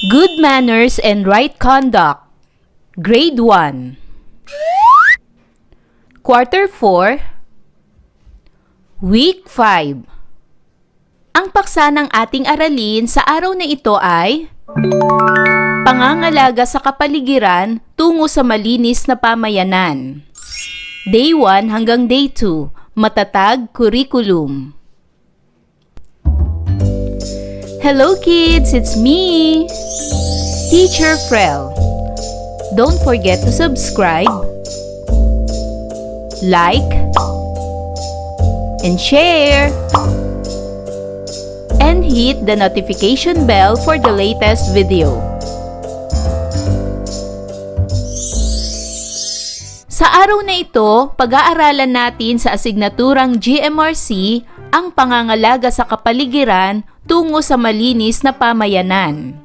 Good Manners and Right Conduct, Grade 1. Quarter 4, Week 5. Ang paksa ng ating aralin sa araw na ito ay Pangangalaga sa kapaligiran tungo sa malinis na pamayanan. Day 1 hanggang Day 2, Matatag Curriculum. Hello kids, it's me, Teacher Frel. Don't forget to subscribe, like, and share, and hit the notification bell for the latest video. Sa araw na ito, pag-aaralan natin sa asignaturang GMRC ang pangangalaga sa kapaligiran tungo sa malinis na pamayanan.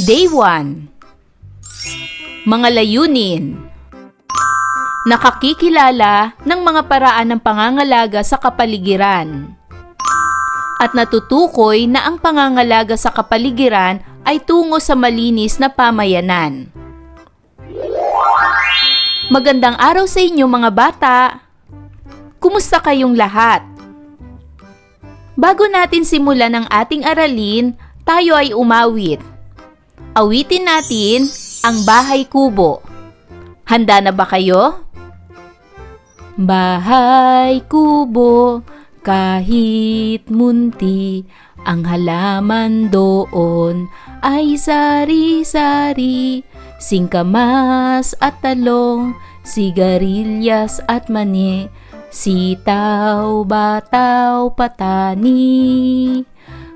Day 1. Mga layunin. Nakakikilala ng mga paraan ng pangangalaga sa kapaligiran. At natutukoy na ang pangangalaga sa kapaligiran ay tungo sa malinis na pamayanan. Magandang araw sa inyo mga bata! Kumusta kayong lahat? Bago natin simulan ang ating aralin, tayo ay umawit. Awitin natin ang Bahay Kubo. Handa na ba kayo? Bahay kubo, kahit munti, ang halaman doon ay sari-sari, singkamas at talong, sigarilyas at mani, sitaw, bataw, patani,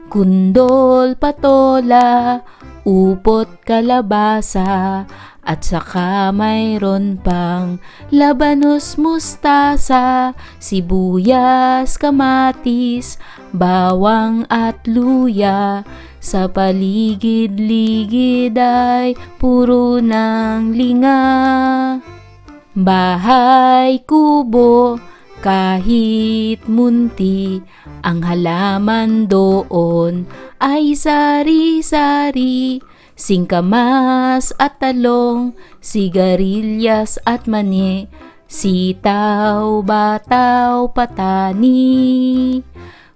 kundol, patola, upot, kalabasa, at saka mayroon pang labanos, mustasa, sibuyas, kamatis, bawang at luya. Sa paligid-ligid ay puro ng linga. Bahay kubo, kahit munti, ang halaman doon ay sari-sari, singkamas at talong, sigarilyas at mani, sitaw, bataw, patani,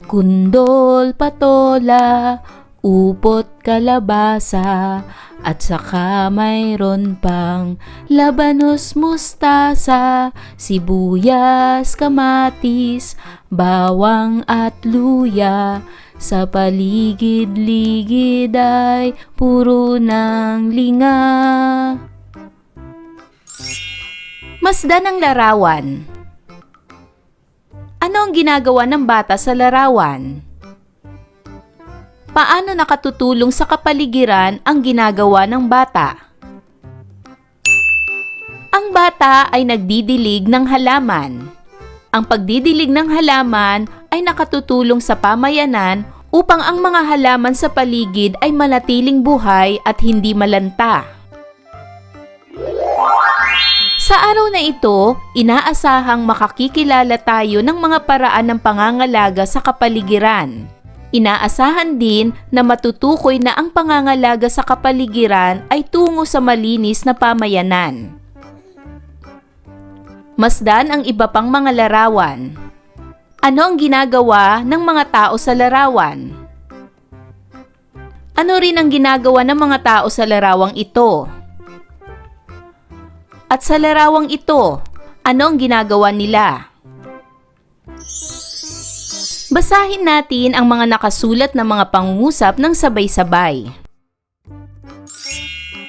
kundol, patola, upot, kalabasa, at saka mayroon pang labanos, mustasa, sibuyas, kamatis, bawang at luya. Sa paligid-ligid ay puro ng linga. Masdan ang larawan. Ano ang ginagawa ng bata sa larawan? Paano nakatutulong sa kapaligiran ang ginagawa ng bata? Ang bata ay nagdidilig ng halaman. Ang pagdidilig ng halaman ay nakatutulong sa pamayanan upang ang mga halaman sa paligid ay manatiling buhay at hindi malanta. Sa araw na ito, inaasahang makakikilala tayo ng mga paraan ng pangangalaga sa kapaligiran. Inaasahan din na matutukoy na ang pangangalaga sa kapaligiran ay tungo sa malinis na pamayanan. Masdan ang iba pang mga larawan. Ano ang ginagawa ng mga tao sa larawan? Ano rin ang ginagawa ng mga tao sa larawang ito? At sa larawang ito, ano ang ginagawa nila? Basahin natin ang mga nakasulat na mga pangungusap ng sabay-sabay.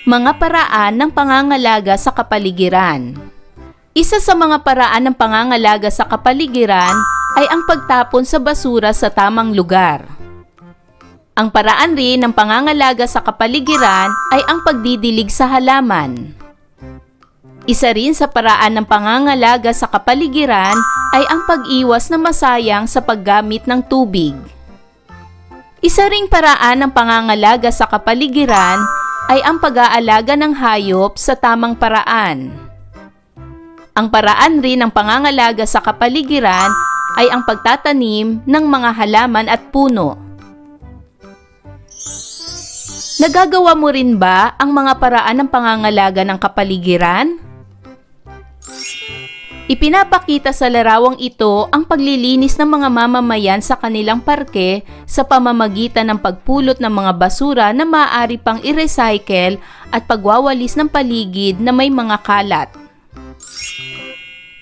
Mga paraan ng pangangalaga sa kapaligiran. Isa sa mga paraan ng pangangalaga sa kapaligiran ay ang pagtapon sa basura sa tamang lugar. Ang paraan rin ng pangangalaga sa kapaligiran ay ang pagdidilig sa halaman. Isa rin sa paraan ng pangangalaga sa kapaligiran ay ang pag-iwas na masayang sa paggamit ng tubig. Isa ring paraan ng pangangalaga sa kapaligiran ay ang pag-aalaga ng hayop sa tamang paraan. Ang paraan rin ng pangangalaga sa kapaligiran ay ang pagtatanim ng mga halaman at puno. Nagagawa mo rin ba ang mga paraan ng pangangalaga ng kapaligiran? Ipinapakita sa larawang ito ang paglilinis ng mga mamamayan sa kanilang parke sa pamamagitan ng pagpulot ng mga basura na maaari pang i-recycle at pagwawalis ng paligid na may mga kalat.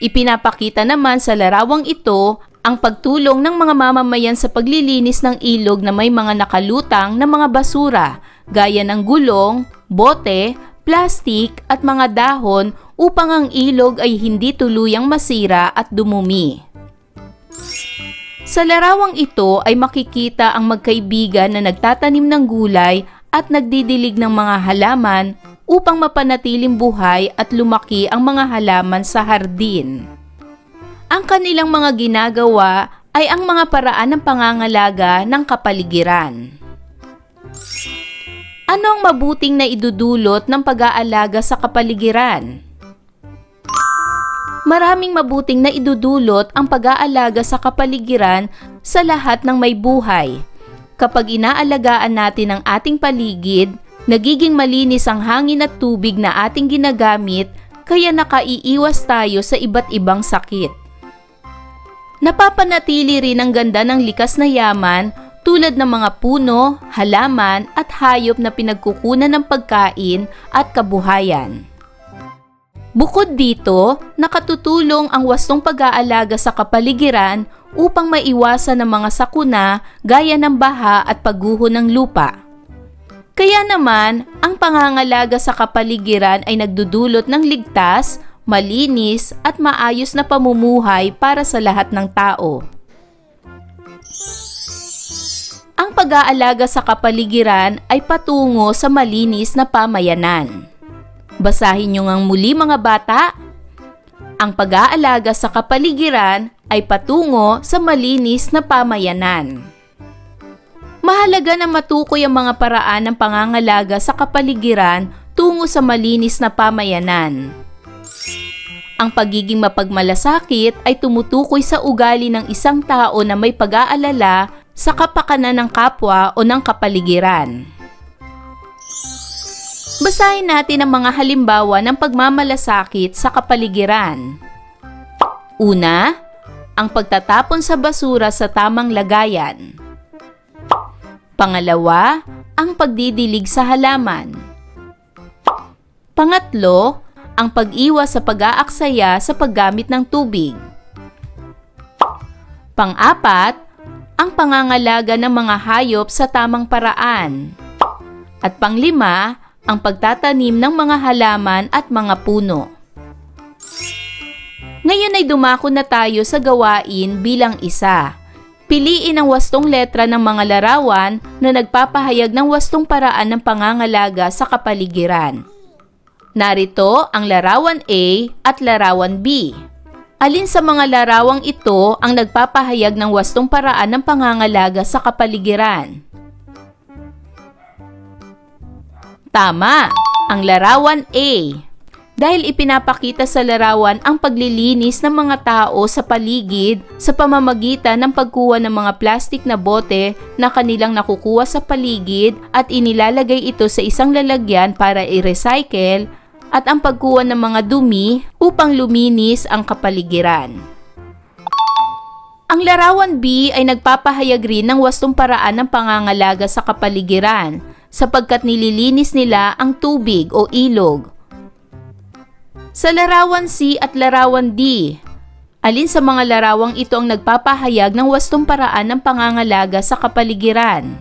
Ipinapakita naman sa larawang ito ang pagtulong ng mga mamamayan sa paglilinis ng ilog na may mga nakalutang na mga basura gaya ng gulong, bote, plastik at mga dahon upang ang ilog ay hindi tuluyang masira at dumumi. Sa larawang ito ay makikita ang magkaibigan na nagtatanim ng gulay at nagdidilig ng mga halaman upang mapanatiling buhay at lumaki ang mga halaman sa hardin. Ang kanilang mga ginagawa ay ang mga paraan ng pangangalaga ng kapaligiran. Ano ang mabuting na idudulot ng pag-aalaga sa kapaligiran? Maraming mabuting na idudulot ang pag-aalaga sa kapaligiran sa lahat ng may buhay. Kapag inaalagaan natin ang ating paligid, nagiging malinis ang hangin at tubig na ating ginagamit, kaya nakaiiwas tayo sa iba't ibang sakit. Napapanatili rin ang ganda ng likas na yaman tulad ng mga puno, halaman at hayop na pinagkukunan ng pagkain at kabuhayan. Bukod dito, nakatutulong ang wastong pag-aalaga sa kapaligiran upang maiwasan ang mga sakuna gaya ng baha at pagguho ng lupa. Kaya naman, ang pangangalaga sa kapaligiran ay nagdudulot ng ligtas, malinis at maayos na pamumuhay para sa lahat ng tao. Ang pag-aalaga sa kapaligiran ay patungo sa malinis na pamayanan. Basahin niyo ngang muli mga bata. Ang pag-aalaga sa kapaligiran ay patungo sa malinis na pamayanan. Mahalaga na matukoy ang mga paraan ng pangangalaga sa kapaligiran tungo sa malinis na pamayanan. Ang pagiging mapagmalasakit ay tumutukoy sa ugali ng isang tao na may pag-aalala sa kapakanan ng kapwa o ng kapaligiran. Basahin natin ang mga halimbawa ng pagmamalasakit sa kapaligiran. Una, ang pagtatapon sa basura sa tamang lagayan. Pangalawa, ang pagdidilig sa halaman. Pangatlo, ang pag-iwas sa pag-aaksaya sa paggamit ng tubig. Pang-apat, ang pangangalaga ng mga hayop sa tamang paraan. At panglima, ang pagtatanim ng mga halaman at mga puno. Ngayon ay dumako na tayo sa gawain bilang isa. Piliin ang wastong letra ng mga larawan na nagpapahayag ng wastong paraan ng pangangalaga sa kapaligiran. Narito ang larawan A at larawan B. Alin sa mga larawang ito ang nagpapahayag ng wastong paraan ng pangangalaga sa kapaligiran? Tama, ang larawan A. Dahil ipinapakita sa larawan ang paglilinis ng mga tao sa paligid sa pamamagitan ng pagkuha ng mga plastik na bote na kanilang nakukuha sa paligid at inilalagay ito sa isang lalagyan para i-recycle at ang pagkuha ng mga dumi upang luminis ang kapaligiran. Ang larawan B ay nagpapahayag rin ng wastong paraan ng pangangalaga sa kapaligiran sapagkat nililinis nila ang tubig o ilog. Sa larawan C at larawan D, alin sa mga larawang ito ang nagpapahayag ng wastong paraan ng pangangalaga sa kapaligiran?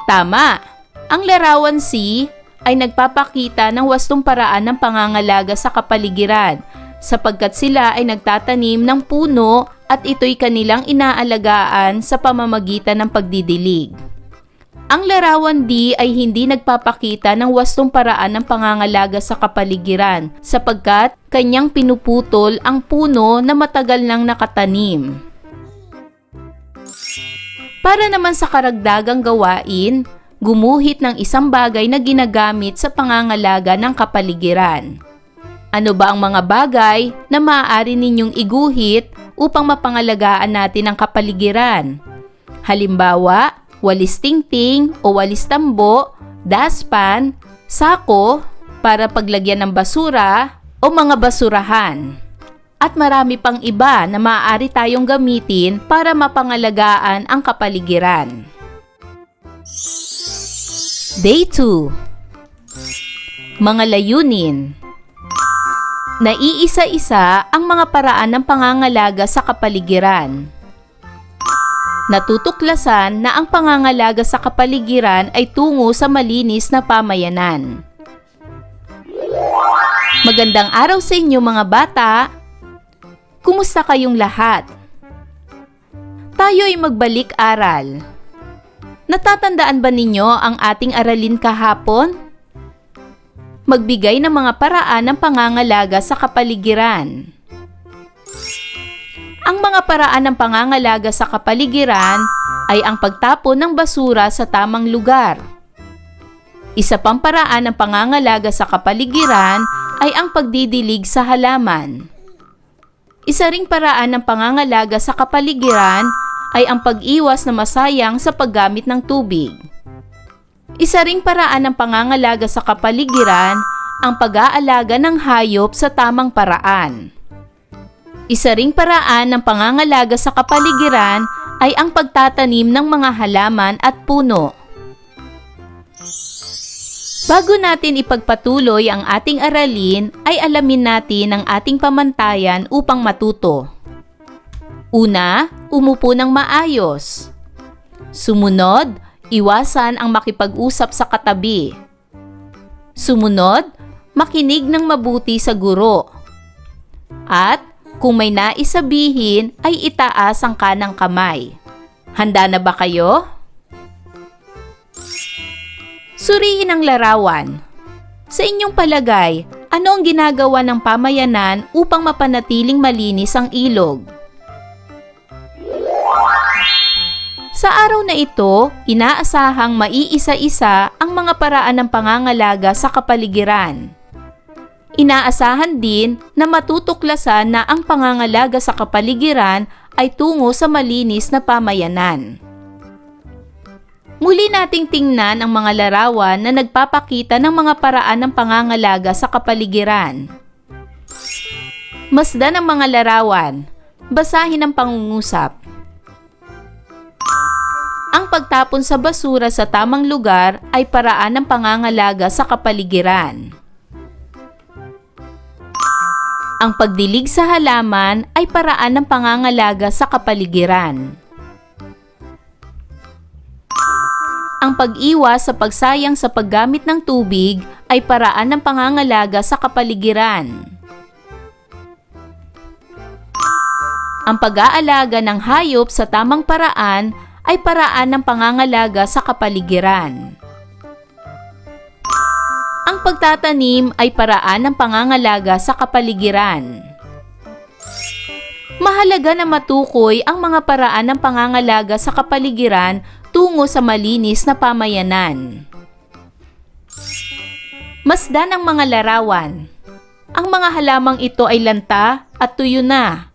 Tama! Ang larawan C ay nagpapakita ng wastong paraan ng pangangalaga sa kapaligiran sapagkat sila ay nagtatanim ng puno at ito'y kanilang inaalagaan sa pamamagitan ng pagdidilig. Ang larawan D ay hindi nagpapakita ng wastong paraan ng pangangalaga sa kapaligiran sapagkat kanyang pinuputol ang puno na matagal nang nakatanim. Para naman sa karagdagang gawain, gumuhit ng isang bagay na ginagamit sa pangangalaga ng kapaligiran. Ano ba ang mga bagay na maaari ninyong iguhit upang mapangalagaan natin ang kapaligiran? Halimbawa, walis tingting o walis tambo, dustpan, sako para paglagyan ng basura o mga basurahan. At marami pang iba na maaari tayong gamitin para mapangalagaan ang kapaligiran. Day 2. Mga layunin. Naiisa-isa ang mga paraan ng pangangalaga sa kapaligiran. Natutuklasan na ang pangangalaga sa kapaligiran ay tungo sa malinis na pamayanan. Magandang araw sa inyo mga bata! Kumusta kayong lahat? Tayo ay magbalik-aral. Natatandaan ba ninyo ang ating aralin kahapon? Magbigay ng mga paraan ng pangangalaga sa kapaligiran. Ang mga paraan ng pangangalaga sa kapaligiran ay ang pagtapon ng basura sa tamang lugar. Isa pang paraan ng pangangalaga sa kapaligiran ay ang pagdidilig sa halaman. Isa ring paraan ng pangangalaga sa kapaligiran ay ang pag-iwas na masayang sa paggamit ng tubig. Isa ring paraan ng pangangalaga sa kapaligiran ang pag-aalaga ng hayop sa tamang paraan. Isa ring paraan ng pangangalaga sa kapaligiran ay ang pagtatanim ng mga halaman at puno. Bago natin ipagpatuloy ang ating aralin, ay alamin natin ang ating pamantayan upang matuto. Una, umupo ng maayos. Sumunod, iwasan ang makipag-usap sa katabi. Sumunod, makinig ng mabuti sa guro. At kung may nais sabihin, ay itaas ang kanang kamay. Handa na ba kayo? Suriin ang larawan. Sa inyong palagay, ano ang ginagawa ng pamayanan upang mapanatiling malinis ang ilog? Sa araw na ito, inaasahang maiisa-isa ang mga paraan ng pangangalaga sa kapaligiran. Inaasahan din na matutuklasan na ang pangangalaga sa kapaligiran ay tungo sa malinis na pamayanan. Muli nating tingnan ang mga larawan na nagpapakita ng mga paraan ng pangangalaga sa kapaligiran. Masdan ang mga larawan. Basahin ang pangungusap. Ang pagtapon sa basura sa tamang lugar ay paraan ng pangangalaga sa kapaligiran. Ang pagdilig sa halaman ay paraan ng pangangalaga sa kapaligiran. Ang pag-iwas sa pagsayang sa paggamit ng tubig ay paraan ng pangangalaga sa kapaligiran. Ang pag-aalaga ng hayop sa tamang paraan ay paraan ng pangangalaga sa kapaligiran. Ang pagtatanim ay paraan ng pangangalaga sa kapaligiran. Mahalaga na matukoy ang mga paraan ng pangangalaga sa kapaligiran tungo sa malinis na pamayanan. Masdan ang mga larawan. Ang mga halamang ito ay lanta at tuyo na.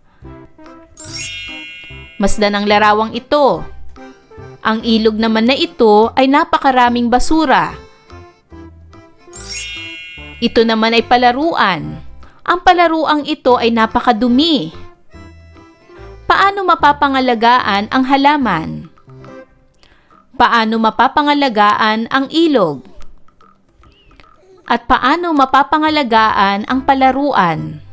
Masdan ang larawang ito. Ang ilog naman na ito ay napakaraming basura. Ito naman ay palaruan. Ang palaruang ito ay napakadumi. Paano mapapangalagaan ang halaman? Paano mapapangalagaan ang ilog? At paano mapapangalagaan ang palaruan?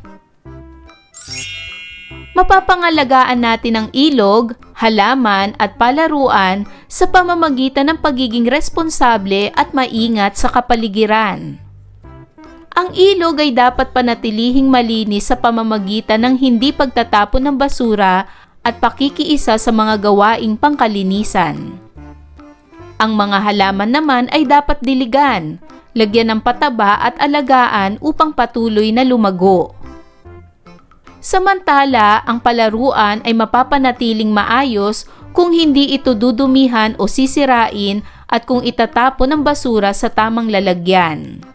Mapapangalagaan natin ang ilog, halaman at palaruan sa pamamagitan ng pagiging responsable at maingat sa kapaligiran. Ang ilog ay dapat panatilihing malinis sa pamamagitan ng hindi pagtatapon ng basura at pakikiisa sa mga gawaing pangkalinisan. Ang mga halaman naman ay dapat diligan, lagyan ng pataba at alagaan upang patuloy na lumago. Samantala, ang palaruan ay mapapanatiling maayos kung hindi ito dudumihan o sisirain at kung itatapon ng basura sa tamang lalagyan.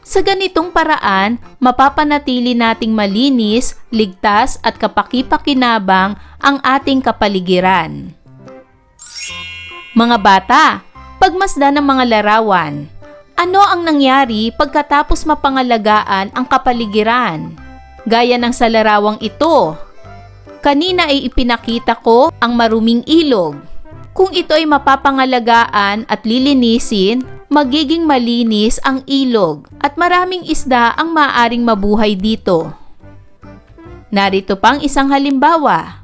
Sa ganitong paraan, mapapanatili nating malinis, ligtas at kapaki-pakinabang ang ating kapaligiran. Mga bata, pagmasdan ng mga larawan. Ano ang nangyari pagkatapos mapangalagaan ang kapaligiran? Gaya ng sa larawang ito. Kanina ay ipinakita ko ang maruming ilog. Kung ito ay mapapangalagaan at lilinisin, magiging malinis ang ilog at maraming isda ang maaaring mabuhay dito. Narito pang isang halimbawa.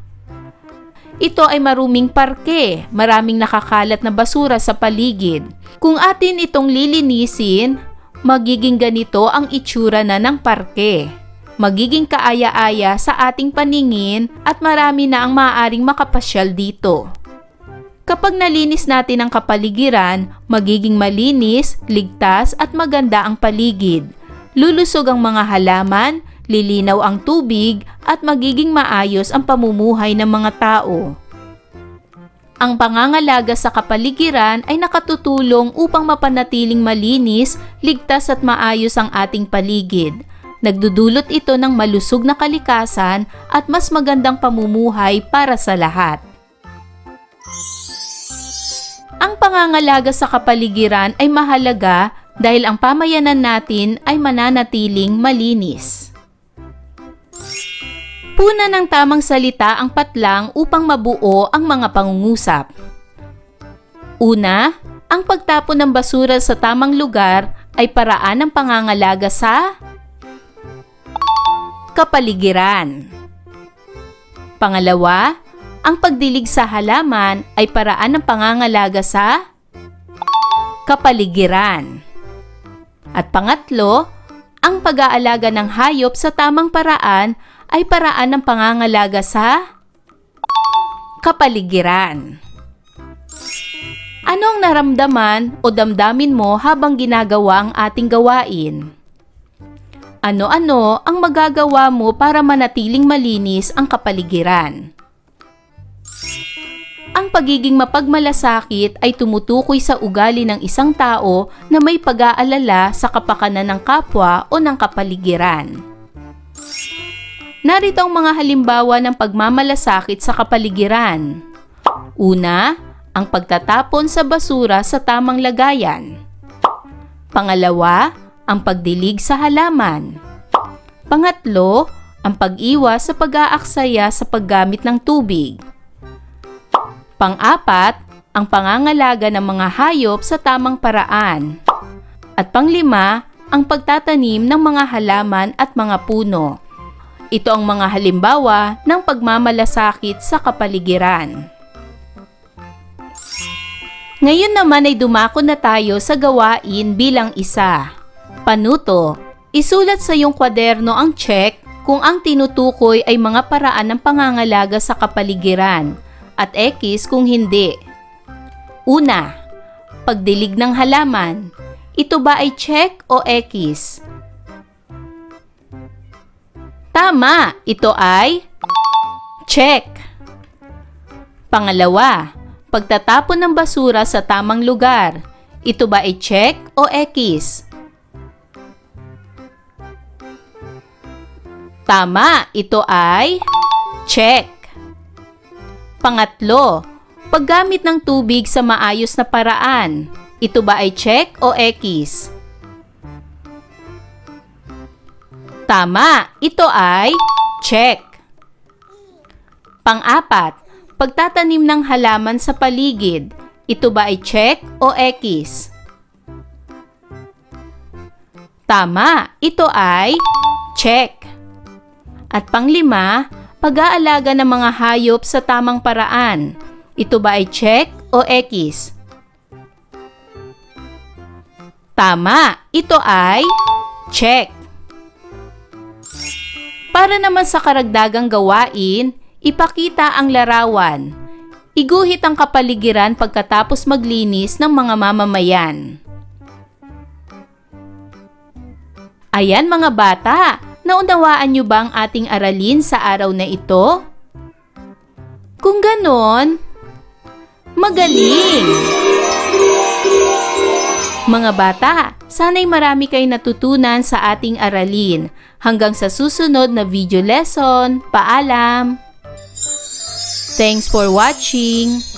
Ito ay maruming parke, maraming nakakalat na basura sa paligid. Kung atin itong lilinisin, magiging ganito ang itsura na ng parke. Magiging kaaya-aya sa ating paningin at marami na ang maaaring makapasyal dito. Kapag nalinis natin ang kapaligiran, magiging malinis, ligtas at maganda ang paligid. Lulusog ang mga halaman, lilinaw ang tubig at magiging maayos ang pamumuhay ng mga tao. Ang pangangalaga sa kapaligiran ay nakatutulong upang mapanatiling malinis, ligtas at maayos ang ating paligid. Nagdudulot ito ng malusog na kalikasan at mas magandang pamumuhay para sa lahat. Ang pangangalaga sa kapaligiran ay mahalaga dahil ang pamayanan natin ay mananatiling malinis. Puna ng tamang salita ang patlang upang mabuo ang mga pangungusap. Una, ang pagtapon ng basura sa tamang lugar ay paraan ng pangangalaga sa kapaligiran. Pangalawa, ang pagdilig sa halaman ay paraan ng pangangalaga sa kapaligiran. At pangatlo, ang pag-aalaga ng hayop sa tamang paraan ay paraan ng pangangalaga sa kapaligiran. Ano ang naramdaman o damdamin mo habang ginagawa ang ating gawain? Ano-ano ang magagawa mo para manatiling malinis ang kapaligiran? Ang pagiging mapagmalasakit ay tumutukoy sa ugali ng isang tao na may pag-aalala sa kapakanan ng kapwa o ng kapaligiran. Narito ang mga halimbawa ng pagmamalasakit sa kapaligiran. Una, ang pagtatapon sa basura sa tamang lagayan. Pangalawa, ang pagdilig sa halaman. Pangatlo, ang pag-iwas sa pag-aaksaya sa paggamit ng tubig. Pang-apat, ang pangangalaga ng mga hayop sa tamang paraan. At panglima, ang pagtatanim ng mga halaman at mga puno. Ito ang mga halimbawa ng pagmamalasakit sa kapaligiran. Ngayon naman ay dumako na tayo sa gawain bilang isa. Panuto, isulat sa iyong kwaderno ang check kung ang tinutukoy ay mga paraan ng pangangalaga sa kapaligiran at X kung hindi. Una, pagdilig ng halaman. Ito ba ay check o X? Tama, ito ay check. Pangalawa, pagtatapon ng basura sa tamang lugar. Ito ba ay check o X? Tama, ito ay check. Pangatlo, paggamit ng tubig sa maayos na paraan. Ito ba ay check o X? Tama, ito ay check. Pang-apat, pagtatanim ng halaman sa paligid. Ito ba ay check o X? Tama, ito ay check. At panglima, pag-aalaga ng mga hayop sa tamang paraan. Ito ba ay check o X? Tama, ito ay check. Para naman sa karagdagang gawain, ipakita ang larawan. Iguhit ang kapaligiran pagkatapos maglinis ng mga mamamayan. Ayan mga bata, naunawaan niyo ba ang ating aralin sa araw na ito? Kung ganon, magaling! Mga bata, sana'y marami kayo natutunan sa ating aralin. Hanggang sa susunod na video lesson, paalam! Thanks for watching!